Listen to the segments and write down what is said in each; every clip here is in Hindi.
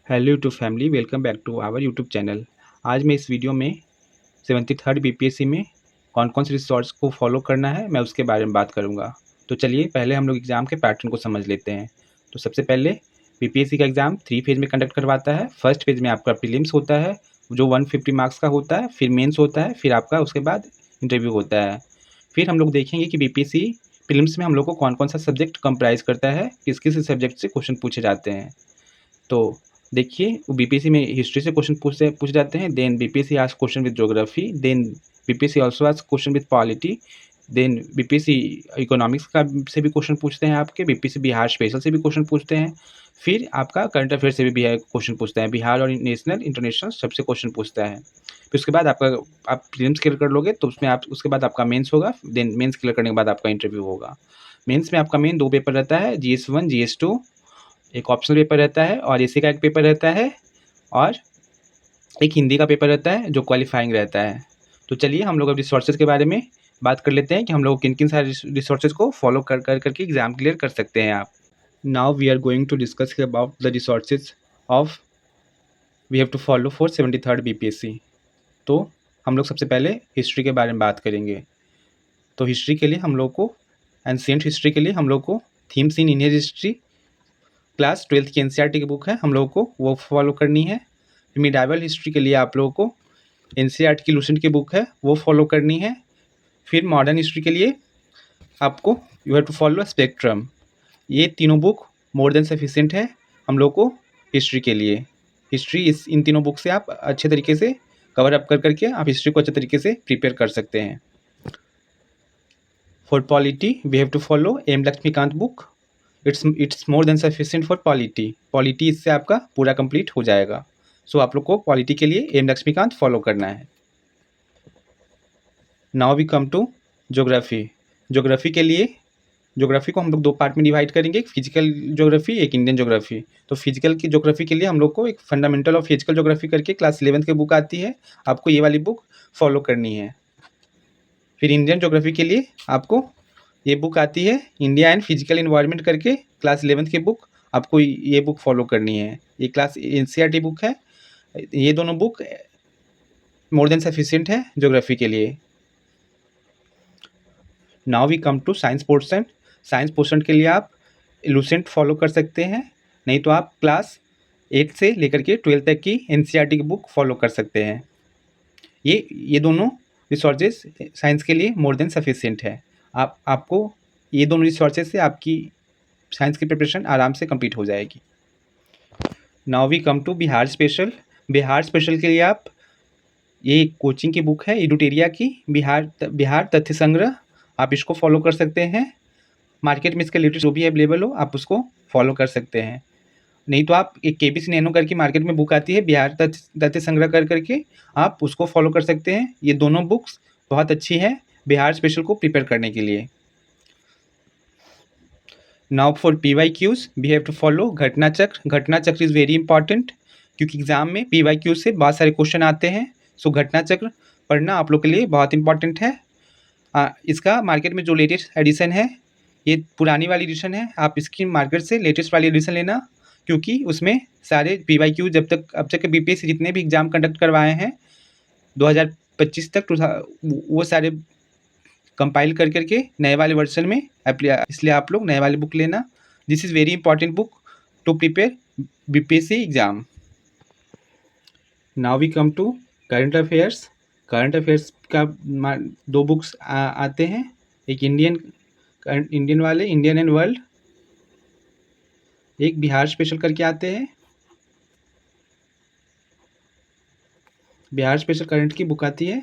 Hello YouTube family, welcome back to our YouTube channel. आज मैं इस वीडियो में 73rd बीपीएससी में कौन कौन से रिसोर्स को फॉलो करना है, मैं उसके बारे में बात करूंगा। तो चलिए पहले हम लोग एग्ज़ाम के पैटर्न को समझ लेते हैं। तो सबसे पहले बीपीएससी का एग्ज़ाम 3 फेज़ में कंडक्ट करवाता है। फर्स्ट फेज़ में आपका प्रीलिम्स होता है जो 150 मार्क्स का होता है, फिर मेंस होता है, फिर आपका उसके बाद इंटरव्यू होता है। फिर हम लोग देखेंगे कि बीपीएससी प्रीलिम्स में हम लोग को कौन कौन सा सब्जेक्ट कंप्राइज करता है, किस किस सब्जेक्ट से क्वेश्चन पूछे जाते हैं। तो देखिए, बीपीएससी में हिस्ट्री से क्वेश्चन पूछ जाते हैं, then BPSC asks question with geography, then BPSC also asks question with polity, then BPSC economics का से भी क्वेश्चन पूछते हैं आपके, बीपीएससी बिहार स्पेशल से भी क्वेश्चन पूछते हैं, फिर आपका करंट अफेयर से भी बिहार क्वेश्चन पूछते हैं, बिहार और नेशनल इंटरनेशनल सबसे क्वेश्चन पूछता है। फिर उसके बाद आपका आप प्रीलिम्स क्लियर कर लोगे तो उसमें आप उसके बाद आपका मेंस होगा, देन मेंस क्लियर करने के बाद आपका इंटरव्यू होगा। मेंस में आपका मेन 2 पेपर रहता है, जीएस 1 जीएस 2, एक ऑप्शनल पेपर रहता है और एसी का एक पेपर रहता है और एक हिंदी का पेपर रहता है जो क्वालिफाइंग रहता है। तो चलिए हम लोग अब रिसोर्सेज के बारे में बात कर लेते हैं कि हम लोग किन किन सारे रिसोर्सेज को फॉलो कर करके एग्जाम क्लियर कर सकते हैं आप। Now we are going to discuss about the resources of we have to follow for 73rd BPSC. तो हम लोग सबसे पहले हिस्ट्री के बारे में बात करेंगे। तो हिस्ट्री के लिए हम लोग को एंशिएंट हिस्ट्री के लिए हम लोग को themes in Indian history class 12th की एनसीईआरटी की बुक है, हम लोगों को वो फॉलो करनी है। मिडाइवल हिस्ट्री के लिए आप लोगों को एनसीईआरटी की लूसेंट की बुक है वो फॉलो करनी है। फिर मॉडर्न हिस्ट्री के लिए आपको you have to follow Spectrum. ये तीनों बुक मोर देन सफिशिएंट है हम लोग को हिस्ट्री के लिए। हिस्ट्री इन तीनों बुक से आप अच्छे तरीके से कवर अप कर करके आप हिस्ट्री को अच्छे तरीके से प्रिपेयर कर सकते हैं। For polity we have to follow M Laxmikanth book, it's more than sufficient for polity. Polity इससे आपका पूरा कंप्लीट हो जाएगा। सो आप लोग को पॉलिटी के लिए एम लक्ष्मीकांत फॉलो करना है। Now we come to geography. Geography के लिए ज्योग्राफी को हम लोग 2 पार्ट में डिवाइड करेंगे, एक फिजिकल ज्योग्राफी, एक इंडियन ज्योग्राफी। तो फिजिकल की ज्योग्राफी के लिए हम लोग को एक फंडामेंटल ऑफ फिजिकल ज्योग्राफी करके क्लास 11th की बुक आती है, आपको ये वाली बुक फॉलो करनी है। फिर इंडियन ज्योग्राफी के लिए आपको ये बुक आती है, इंडिया एंड फिजिकल इन्वायरमेंट करके क्लास 11th की बुक, आपको ये बुक फॉलो करनी है। ये क्लास एनसीईआरटी बुक है। ये दोनों बुक मोर देन सफिशिएंट है ज्योग्राफी के लिए। Now we come to science portion. Science portion के लिए आप लूसेंट फॉलो कर सकते हैं, नहीं तो आप क्लास 8 से लेकर के 12 तक की एनसीईआरटी की बुक फॉलो कर सकते हैं। ये दोनों रिसोर्सेज साइंस के लिए मोर देन सफिशिएंट है। आपको ये दोनों रिसोर्सेज से आपकी साइंस की प्रिपरेशन आराम से कंप्लीट हो जाएगी। Now we come to Bihar special. Bihar special के लिए आप ये कोचिंग की बुक है एडुटेरिया की, बिहार तथ्य संग्रह, आप इसको फॉलो कर सकते हैं। मार्केट में इसके लेटेस्ट जो भी अवेलेबल हो आप उसको फॉलो कर सकते हैं, नहीं तो आप एक केबीसी नैनो करके मार्केट में बुक आती है बिहार तथ्य संग्रह कर करके, आप उसको फॉलो कर सकते हैं। ये दोनों बुक्स बहुत अच्छी है बिहार स्पेशल को प्रिपेयर करने के लिए। Now for PYQs we have to follow Ghatna Chakra. Ghatna Chakra is very important क्योंकि एग्जाम में PYQ से बहुत सारे क्वेश्चन आते हैं। सो घटना चक्र पढ़ना आप लोग के लिए बहुत इंपॉर्टेंट है। इसका मार्केट में जो लेटेस्ट एडिशन है, ये पुरानी वाली एडिशन है, आप इसकी मार्केट से लेटेस्ट वाली एडिशन लेना क्योंकि उसमें सारे PYQ अब तक बीपीएससी जितने भी एग्जाम कंडक्ट करवाए हैं 2025 तक वो सारे कंपाइल कर करके नए वाले वर्जन में इसलिए आप लोग नए वाली बुक लेना। This is very important book to prepare BPSC exam. Now we come to current affairs. Current affairs का 2 बुक्स आते हैं, एक इंडियन वाले इंडियन एंड वर्ल्ड, एक बिहार स्पेशल करके आते हैं। बिहार स्पेशल करंट की बुक आती है।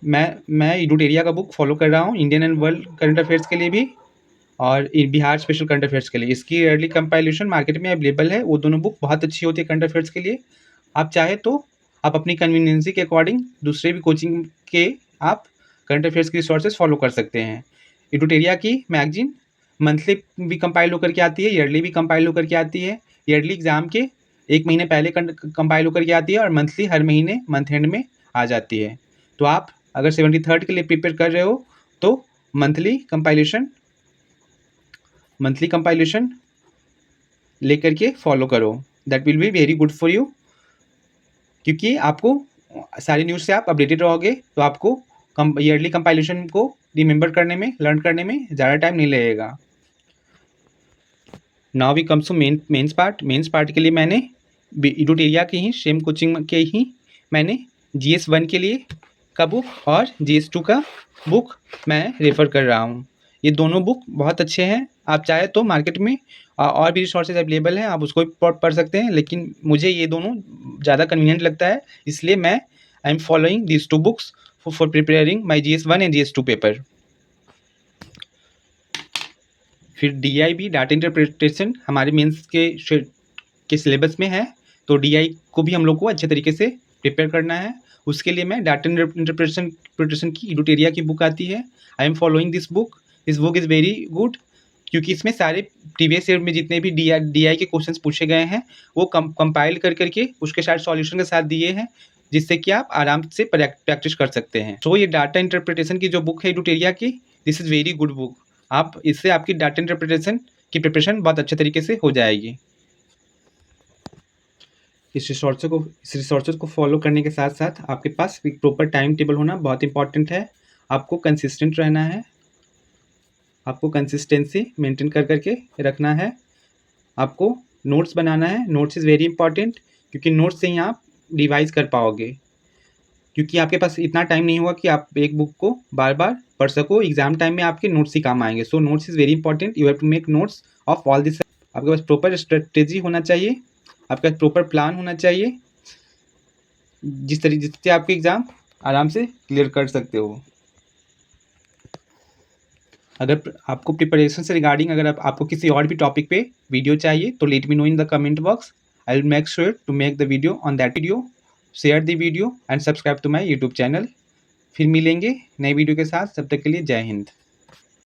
मैं एडुटेरिया का बुक फॉलो कर रहा हूँ Indian and world current affairs के लिए भी और बिहार स्पेशल करंट अफेयर्स के लिए। इसकी ईयरली कंपाइलेशन मार्केट में अवेलेबल है, वो दोनों बुक बहुत अच्छी होती है करंट अफेयर्स के लिए। आप चाहे तो आप अपनी कन्वीनियंसी के अकॉर्डिंग दूसरे भी कोचिंग के आप करंट अफेयर्स की रिसोर्सेज फॉलो कर सकते हैं। एडुटेरिया की मैगजीन मंथली भी कंपाइल होकर के आती है, ईयरली भी कंपाइल होकर के आती है। ईयरली एग्जाम के 1 महीने पहले कंपाइल होकर के आती है और मंथली हर महीने मंथ एंड में आ जाती है। तो आप अगर 73rd के लिए प्रिपेयर कर रहे हो तो मंथली कंपाइलेशन लेकर के फॉलो करो, that will be very good for you. क्योंकि आपको सारी न्यूज़ से आप अपडेटेड रहोगे, तो आपको ईयरली कंपाइलेशन को रिमेंबर करने में, लर्न करने में ज़्यादा टाइम नहीं लगेगा। Now we comes to mains part. Mains part के लिए मैंने एडुटेरिया के ही सेम कोचिंग के ही मैंने GS1 के लिए का बुक और GS2 का बुक मैं रेफ़र कर रहा हूँ। ये दोनों बुक बहुत अच्छे हैं। आप चाहे तो मार्केट में और भी रिसोर्सेज अवेलेबल हैं, आप उसको भी पढ़ सकते हैं, लेकिन मुझे ये दोनों ज़्यादा कन्वीनियंट लगता है, इसलिए मैं I am following these 2 books for preparing my GS1 and GS2 paper. फिर DI डाटा इंटरप्रिटेशन हमारे मेंस के सिलेबस में है, तो DI को भी हम लोग को अच्छे तरीके से प्रिपेयर करना है। उसके लिए मैं डाटा इंटरप्रिटेशन की एडुटेरिया की बुक आती है, I am following this book is very good, क्योंकि इसमें सारे प्रीवियस ईयर में जितने भी DI के क्वेश्चंस पूछे गए हैं वो कंपाइल करके उसके साथ सॉल्यूशन के साथ दिए हैं, जिससे कि आप आराम से प्रैक्टिस कर सकते हैं। तो ये डाटा इंटरप्रिटेशन की जो बुक है एडुटेरिया की, this is very good book. आप इससे आपकी डाटा इंटरप्रिटेशन की प्रिपरेशन बहुत अच्छे तरीके से हो जाएगी। इस रिसोर्सेज को फॉलो करने के साथ साथ आपके पास एक प्रॉपर टाइम टेबल होना बहुत इंपॉर्टेंट है। आपको कंसिस्टेंट रहना है, आपको कंसिस्टेंसी मेंटेन करके रखना है, आपको नोट्स बनाना है। नोट्स इज़ वेरी इंपॉर्टेंट, क्योंकि नोट्स से ही आप रिवाइज कर पाओगे, क्योंकि आपके पास इतना टाइम नहीं होगा कि आप एक बुक को बार बार पढ़ सको। एग्जाम टाइम में आपके नोट्स ही काम आएंगे। So notes is very important, you have to make notes of all this. आपके पास प्रॉपर स्ट्रेटेजी होना चाहिए, आपका प्रॉपर प्लान होना चाहिए, जिससे आपके एग्ज़ाम आराम से क्लियर कर सकते हो। अगर आपको प्रिपरेशन से रिगार्डिंग अगर आपको किसी और भी टॉपिक पे वीडियो चाहिए, तो let me know in the comment box. I will make sure to make the video on that video. Share the video and subscribe to my YouTube channel. फिर मिलेंगे नई वीडियो के साथ, तब तक के लिए जय हिंद।